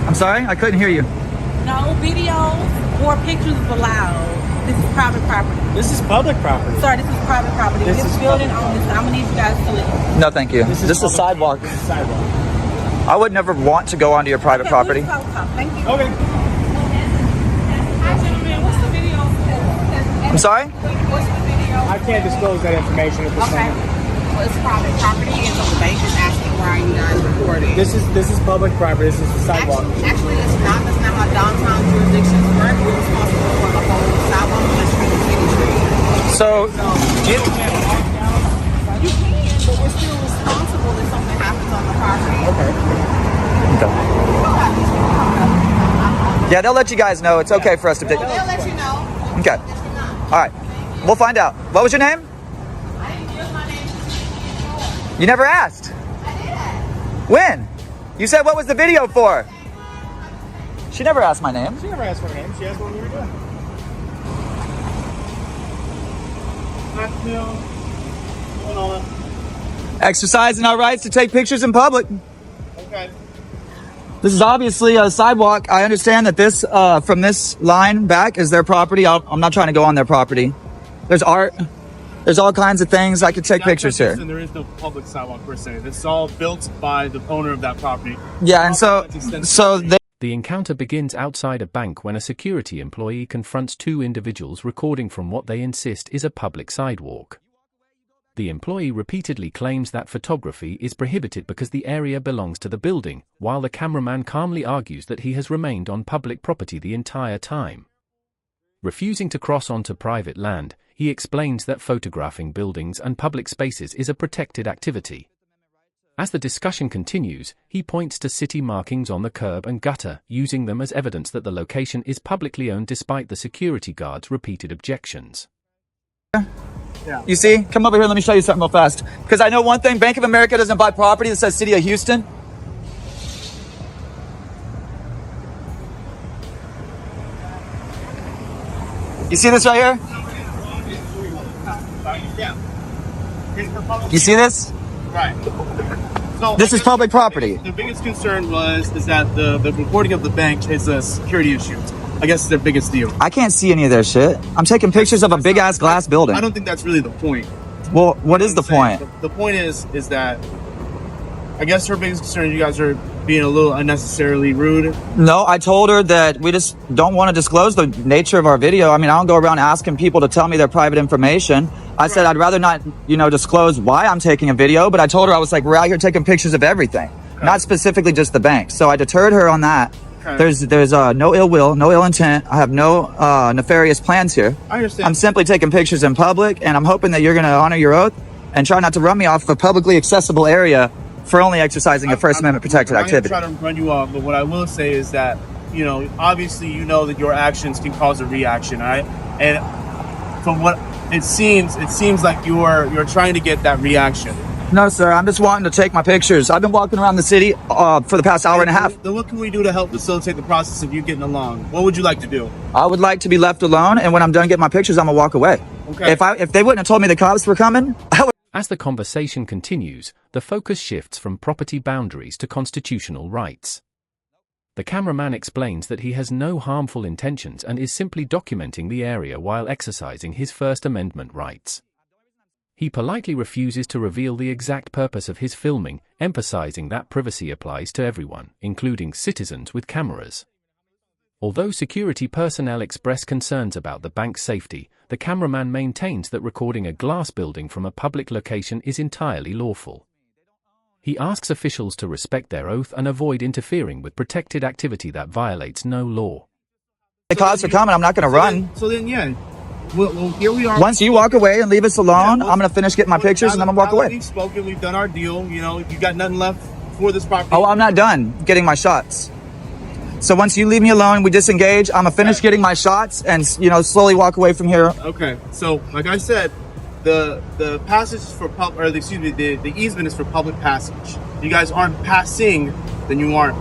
I'm sorry, I couldn't hear you. No videos or pictures is allowed. This is private property. This is public property. Sorry, this is private property. This building on this. I'm gonna need you guys to leave. No, thank you. This is a sidewalk. This is sidewalk. I would never want to go onto your private property. Thank you. Okay. Hi, gentlemen. What's the video for? I'm sorry? What's the video? I can't disclose that information at this moment. Well, it's private property, and so the bank is asking why you guys recording. This is public property. This is the sidewalk. Actually, it's not. That's not how downtown jurisdictions work. We're responsible for the whole sidewalk unless you're in the city street. So, You can, but we're still responsible if something happens on the property. yeah, they'll let you guys know. It's okay for us to take. They'll let you know. Okay. All right. We'll find out. What was your name? I didn't give my name. You never asked. I did. When? You said what was the video for? She never asked my name. She never asked for her name. She asked what we were doing. Exercising our rights to take pictures in public. Okay. This is obviously a sidewalk. I understand that this, from this line back is their property. I'm not trying to go on their property. There's art. There's all kinds of things. I could take pictures here. And there is no public sidewalk per se. This is all built by the owner of that property. Yeah, and so they. The encounter begins outside a bank when a security employee confronts two individuals recording from what they insist is a public sidewalk. The employee repeatedly claims that photography is prohibited because the area belongs to the building, while the cameraman calmly argues that he has remained on public property the entire time. Refusing to cross onto private land, he explains that photographing buildings and public spaces is a protected activity. As the discussion continues, he points to city markings on the curb and gutter, using them as evidence that the location is publicly owned despite the security guard's repeated objections. Yeah. You see? Come over here, let me show you something real fast. Because I know one thing, Bank of America doesn't buy property that says City of Houston. You see this right here? You see this? Right. So This is public property. The biggest concern is that the recording of the bank is a security issue. I guess it's their biggest deal. I can't see any of their shit. I'm taking pictures of a big ass glass building. I don't think that's really the point. Well, what is the point? The point is that I guess her biggest concern is you guys are being a little unnecessarily rude. No, I told her that we just don't want to disclose the nature of our video. I mean, I don't go around asking people to tell me their private information. I said I'd rather not, disclose why I'm taking a video, but I told her I was like, we're out here taking pictures of everything, not specifically just the bank. So I deterred her on that. Okay. There's no ill will, no ill intent. I have no nefarious plans here. I understand. I'm simply taking pictures in public, and I'm hoping that you're going to honor your oath and try not to run me off of a publicly accessible area for only exexercising a First Amendment protected activity. I'm not trying to run you off, but what I will say is that, obviously that your actions can cause a reaction, all right? And from what it seems like you're trying to get that reaction. No, sir. I'm just wanting to take my pictures. I've been walking around the city for the past hour and a half. Then what can we do to help facilitate the process of you getting along? What would you like to do? I would like to be left alone, and when I'm done getting my pictures, I'm gonna walk away. Okay. If they wouldn't have told me the cops were coming, I would. As the conversation continues, the focus shifts from property boundaries to constitutional rights. The cameraman explains that he has no harmful intentions and is simply documenting the area while exercising his First Amendment rights. He politely refuses to reveal the exact purpose of his filming, emphasizing that privacy applies to everyone, including citizens with cameras. Although security personnel express concerns about the bank's safety, the cameraman maintains that recording a glass building from a public location is entirely lawful. He asks officials to respect their oath and avoid interfering with protected activity that violates no law. The cops are coming. I'm not going to run. So then, yeah. Well, here we are. Once you walk away and leave us alone, I'm going to finish getting my pictures and then I'm going to walk away. We've spoken. We've done our deal. You got nothing left for this property. Oh, I'm not done getting my shots. So once you leave me alone, we disengage. I'm going to finish getting my shots and, slowly walk away from here. Okay. So, like I said, the passage is for the easement is for public passage. You guys aren't passing, then you aren't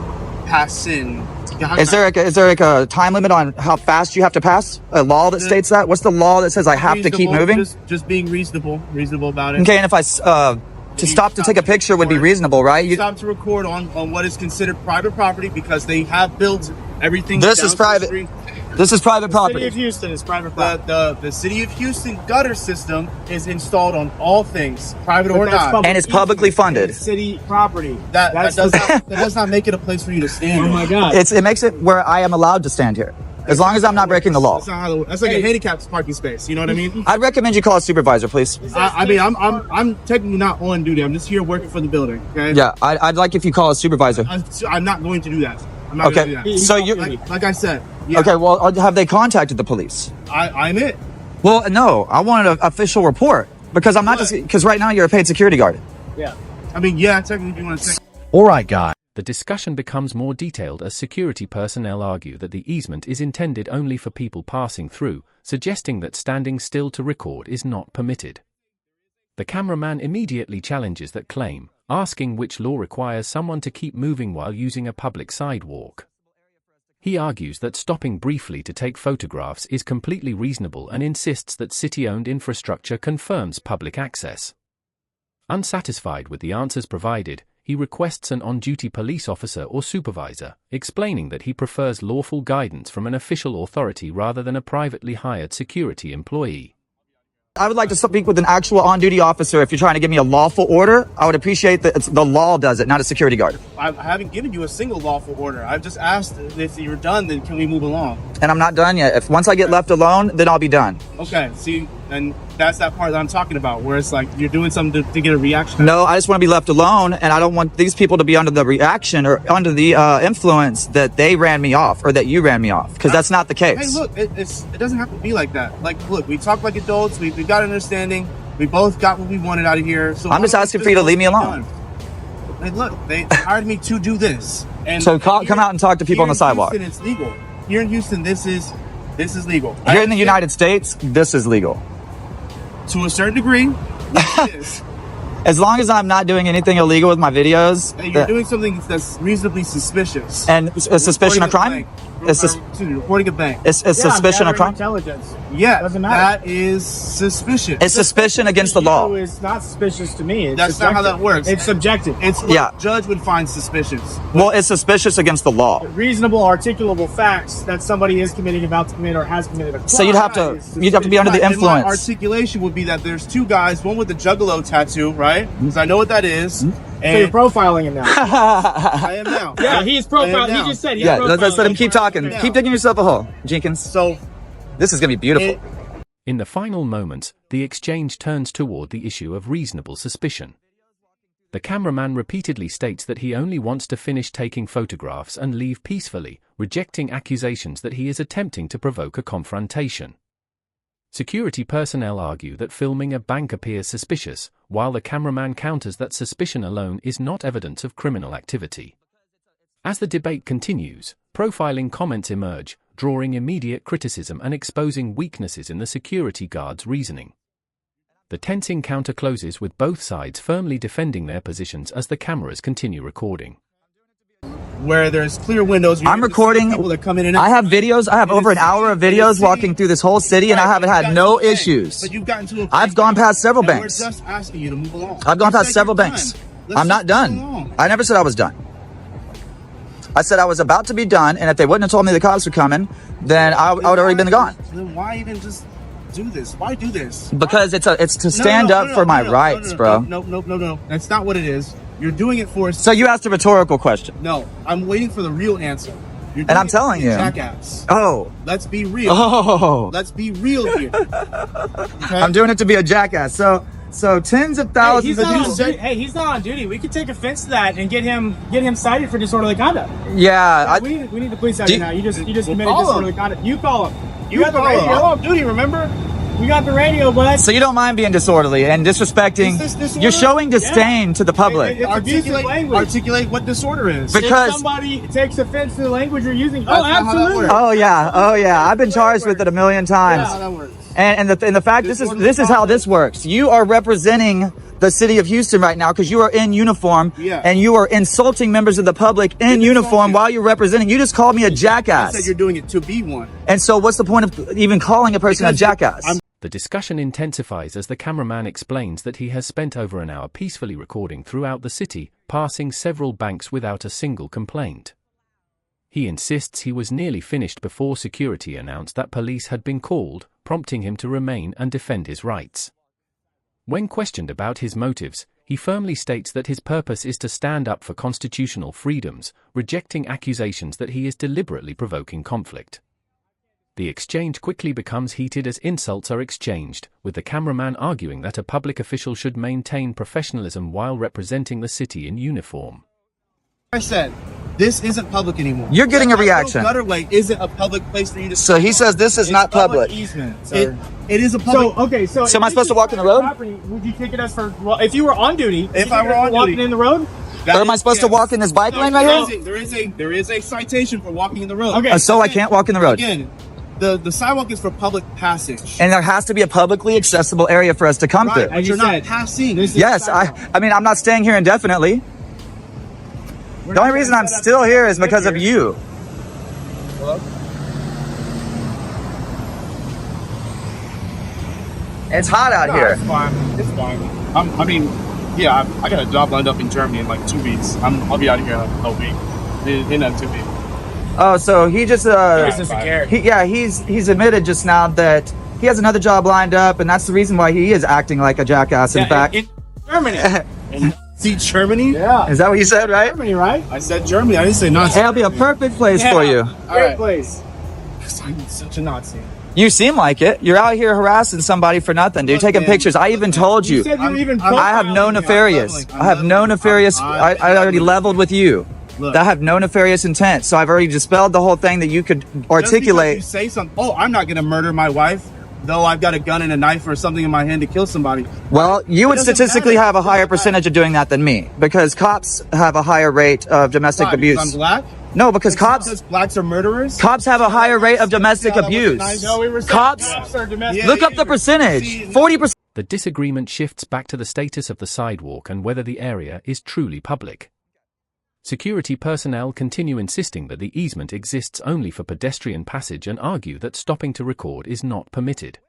passing. Is there a time limit on how fast you have to pass? A law that states that? What's the law that says I have to keep moving? Just being reasonable about it. Okay, and if I to stop to take a picture would be reasonable, right? Stop to record on what is considered private property because they have built everything. This is private. This is private property. The City of Houston is private property. The City of Houston gutter system is installed on all things, private or not. And it's publicly funded. It's city property. That does not make it a place for you to stand. Oh my God. It makes it where I am allowed to stand here. As long as I'm not breaking the law. That's not how that's like a handicapped parking space. You know what I mean? I'd recommend you call a supervisor, please. I mean, I'm technically not on duty. I'm just here working for the building. Okay. Yeah, I'd like if you call a supervisor. I'm not going to do that. I'm not going to do that. So you like I said. Yeah. Okay, well, have they contacted the police? I'm it. Well, no, I wanted an official report because I'm not just because right now you're a paid security guard. Yeah. I mean, yeah, technically you want to say. All right, guys. The discussion becomes more detailed as security personnel argue that the easement is intended only for people passing through, suggesting that standing still to record is not permitted. The cameraman immediately challenges that claim, asking which law requires someone to keep moving while using a public sidewalk. He argues that stopping briefly to take photographs is completely reasonable and insists that city-owned infrastructure confirms public access. Unsatisfied with the answers provided, he requests an on-duty police officer or supervisor, explaining that he prefers lawful guidance from an official authority rather than a privately hired security employee. I would like to speak with an actual on-duty officer. If you're trying to give me a lawful order, I would appreciate that the law does it, not a security guard. I haven't given you a single lawful order. I've just asked if you're done, then can we move along? And I'm not done yet. Once I get left alone, then I'll be done. Okay, see, and that's that part that I'm talking about, where it's like you're doing something to get a reaction. No, I just want to be left alone, and I don't want these people to be under the reaction or under the influence that they ran me off or that you ran me off, because that's not the case. Hey, look, it doesn't have to be like that. Like, look, we talk like adults. We got understanding. We both got what we wanted out of here. So I'm just asking for you to leave me alone. Hey, look, they hired me to do this. And so come out and talk to people on the sidewalk. Here in Houston, it's legal. Here in Houston, this is legal. Here in the United States, this is legal. To a certain degree, it is. As long as I'm not doing anything illegal with my videos. And you're doing something that's reasonably suspicious. And a suspicion of crime? Reporting a bank. It's suspicion of crime? Intelligence. Yeah, doesn't matter. That is suspicious. It's suspicion against the law. It's not suspicious to me. It's That's subjective. not how that works. It's subjective. It's what a judge would find suspicious. Well, it's suspicious against the law. Reasonable, articulable facts that somebody is committing, about to commit, or has committed a crime. So you'd have to be under the influence. My articulation would be that there's two guys, one with the juggalo tattoo, right? Because I know what that is. So you're profiling him now. I am now. Yeah, he's profiling. He just said he's profiling. Let's let him keep talking. Keep digging yourself a hole, Jenkins. So this is going to be beautiful. In the final moments, the exchange turns toward the issue of reasonable suspicion. The cameraman repeatedly states that he only wants to finish taking photographs and leave peacefully, rejecting accusations that he is attempting to provoke a confrontation. Security personnel argue that filming a bank appears suspicious, while the cameraman counters that suspicion alone is not evidence of criminal activity. As the debate continues, profiling comments emerge, drawing immediate criticism and exposing weaknesses in the security guard's reasoning. The tense encounter closes with both sides firmly defending their positions as the cameras continue recording. Where there's clear windows. I'm recording. People that come in and I have videos. I have over an hour of videos walking through this whole city, and I haven't had no issues. But you've gotten to a I've gone past several banks. We're just asking you to move along. I've gone past several banks. I'm not done. I never said I was done. I said I was about to be done, and if they wouldn't have told me the cops were coming, then I would have already been gone. Then why even just do this? Why do this? Because it's to stand up for my rights, bro. No. That's not what it is. You're doing it for. So you asked a rhetorical question. No, I'm waiting for the real answer. And I'm telling you. Jackass. Oh. Let's be real. Oh. Let's be real here. Okay? I'm doing it to be a jackass. So tens of thousands of people. Hey, he's not on duty. We could take offense to that and get him cited for disorderly conduct. Yeah. We need the police out here now. You just committed disorderly conduct. You call him. You got the call radio. him. I'm on duty, remember? We got the radio, bud. So you don't mind being disorderly and disrespecting. You're showing disdain to the public. Articulate what disorder is. Because if somebody takes offense to the language you're using. Oh, absolutely. Oh yeah. I've been charged with it a million times. That's how that works. And the fact this is how this works. You are representing the city of Houston right now because you are in uniform and you are insulting members of the public in uniform while you're representing. You just called me a jackass. I said you're doing it to be one. And so what's the point of even calling a person a jackass? The discussion intensifies as the cameraman explains that he has spent over an hour peacefully recording throughout the city, passing several banks without a single complaint. He insists he was nearly finished before security announced that police had been called, prompting him to remain and defend his rights. When questioned about his motives, he firmly states that his purpose is to stand up for constitutional freedoms, rejecting accusations that he is deliberately provoking conflict. The exchange quickly becomes heated as insults are exchanged, with the cameraman arguing that a public official should maintain professionalism while representing the city in uniform. I said, this isn't public anymore. You're getting a reaction. Gutterway isn't a public place for you to. So he says this is not public. Easement. It is a public. So okay, so am I supposed to walk in the road? Property, would you take it as for? Well, if you were on duty, If I were on walking duty. in the road. Or am I supposed to walk in this bike lane right here? There is a citation for walking in the road. Okay. So I can't walk in the road. Again, the sidewalk is for public passage. And there has to be a publicly accessible area for us to come Right, through. but you're not passing. Yes, I mean, I'm not staying here indefinitely. The only reason I'm still here is because of you. Hello? It's hot out here. It's fine. It's fine. I mean, yeah, I got a job lined up in Germany in like 2 weeks. I'll be out of here in a week. In 2 weeks. Oh, so he just Doesn't care. he's admitted just now that he has another job lined up, and that's the reason why he is acting like a jackass. In fact, in Germany. See Germany? Yeah. is that what you said, right? Germany, right? I said Germany. I didn't say Nazi. It'll be a perfect place for you. Great place. I'm such a Nazi. You seem like it. You're out here harassing somebody for nothing, dude. Look, Taking man. pictures. I even told You you. said you were even. I have no profiling me. nefarious. I'm I have no leveling. nefarious. I'm I already leveled with you. Look. I have no nefarious intent. So I've already dispelled the whole thing that you could Just because articulate. you say something. Oh, I'm not gonna murder my wife, though I've got a gun and a knife or something in my hand to kill somebody. Well, you would doesn't statistically matter. have a higher percentage of doing that than me, because cops have a higher rate of domestic Why? Because I'm abuse. black. No, because cops Because blacks are murderers. have a higher rate of domestic Yeah, that was abuse. nice. No, we were saying Cops, are domestic. Yeah, look up the percentage. 40%. The disagreement shifts back to the status of the sidewalk and whether the area is truly public. Security personnel continue insisting that the easement exists only for pedestrian passage and argue that stopping to record is not permitted.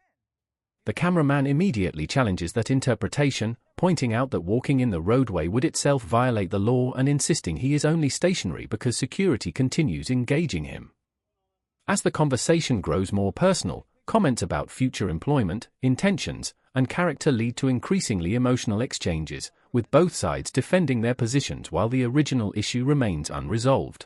The cameraman immediately challenges that interpretation, pointing out that walking in the roadway would itself violate the law and insisting he is only stationary because security continues engaging him. As the conversation grows more personal, comments about future employment, intentions, and character lead to increasingly emotional exchanges, with both sides defending their positions while the original issue remains unresolved.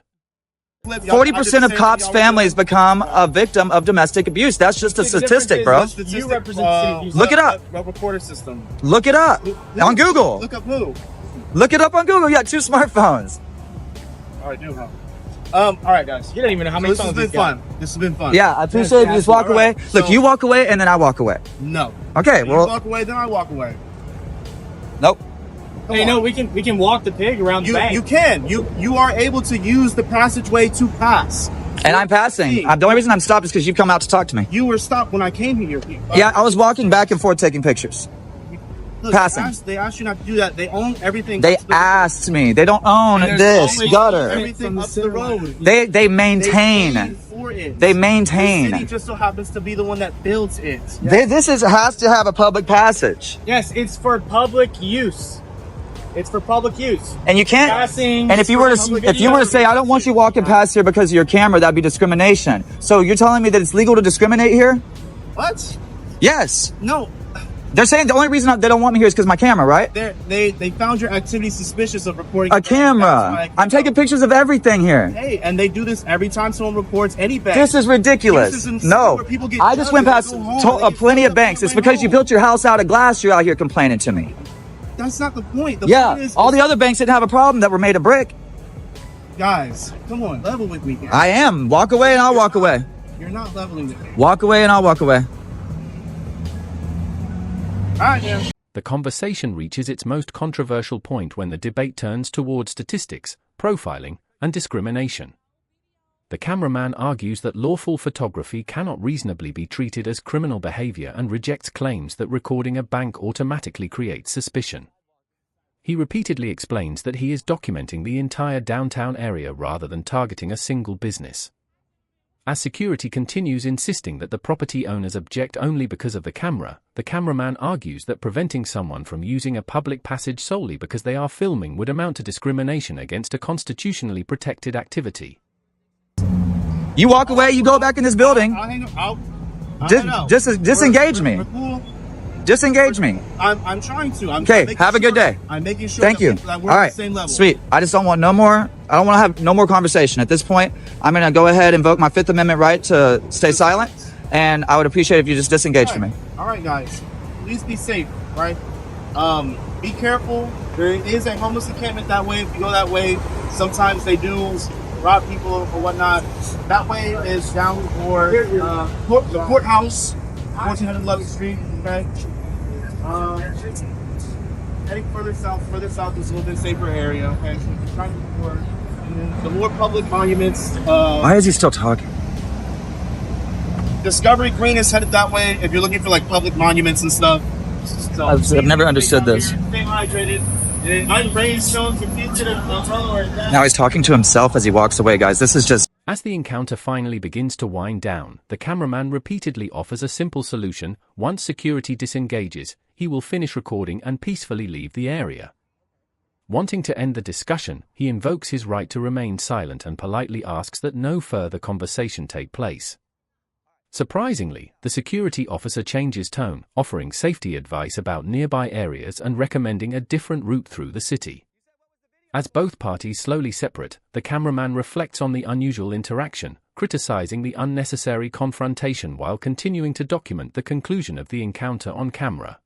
40% of cops' families become a victim of domestic abuse. That's just a The difference statistic, is bro. You represent the city. Look it up. A recorder system. Look it up on Google. Look up who? Look it up on Google. You got 2 smartphones. I do, huh? All right, guys. You don't even know how So many this has phones been he's got. fun. This has been fun. Yeah, I appreciate you just walk All away. right, Look, so- you walk away and then I walk away. No. Okay, You well, walk away, then I walk away. nope. Come Hey, on. no, we can walk the pig around the bank. You can. You are able to use the passageway to pass. And I'm passing. The only reason I'm stopped is because you come out to talk to me. You were stopped when I came here. Yeah, I was walking back and forth taking pictures. Look, passing. They asked you not to do that. They own everything. They up the road. asked me. They don't own And there's this always gutter. Everything up the road. They They maintain. paid for it. They The maintain. city just so happens to be the one that builds it. This has to have a public passage. Yes, it's for public use. It's for public use. And you can't. Passing, And if you were to say, I don't want you walking past here because of your camera, that'd be discrimination. So you're telling me that it's legal to discriminate here? What? Yes. No. They're saying the only reason they don't want me here is because my camera, right? They found your activity suspicious of recording A camera. I'm taking pictures of everything here. Hey, and they do this every time someone records any bank. This is ridiculous. This is insane No, where people get I just went judged past and go home. They plenty get of banks. It's fucked up because you and go built your house out of glass. You're out here complaining to me. home. That's not the point. The Yeah, point is, all the other banks didn't have a problem that were made of brick. guys, come on, level with me. Guys. I am. Walk away and I'll walk away. You're not leveling with me. Walk away and I'll walk away. All right, man. The conversation reaches its most controversial point when the debate turns toward statistics, profiling, and discrimination. The cameraman argues that lawful photography cannot reasonably be treated as criminal behavior and rejects claims that recording a bank automatically creates suspicion. He repeatedly explains that he is documenting the entire downtown area rather than targeting a single business. As security continues insisting that the property owners object only because of the cameraman argues that preventing someone from using a public passage solely because they are filming would amount to discrimination against a constitutionally protected activity. You walk away, you go back in this building. Disengage me. We're cool. Disengage me. I'm trying to. Okay, have a good day. I'm making sure Thank you. that we're All on right, the same level. sweet. I just don't want no more. I don't want to have no more conversation. At this point, I'm going to go ahead and invoke my Fifth Amendment right to stay silent, and I would appreciate if you just disengage from me. All right, guys. Please be safe, right? Be careful. There is a homeless encampment that way. If you go that way, sometimes they do rob people or whatnot. That way is down for the courthouse, 1400 11th Street. Okay. Heading further south is a little bit safer area. Okay. So trying to look for the more public monuments. Why is he still talking? Discovery Green is headed that way. If you're looking for like public monuments and stuff. So I've never understood this. Stay hydrated. Now he's talking to himself as he walks away, guys. This is just... As the encounter finally begins to wind down, the cameraman repeatedly offers a simple solution. Once security disengages, he will finish recording and peacefully leave the area. Wanting to end the discussion, he invokes his right to remain silent and politely asks that no further conversation take place. Surprisingly, the security officer changes tone, offering safety advice about nearby areas and recommending a different route through the city. As both parties slowly separate, the cameraman reflects on the unusual interaction, criticizing the unnecessary confrontation while continuing to document the conclusion of the encounter on camera.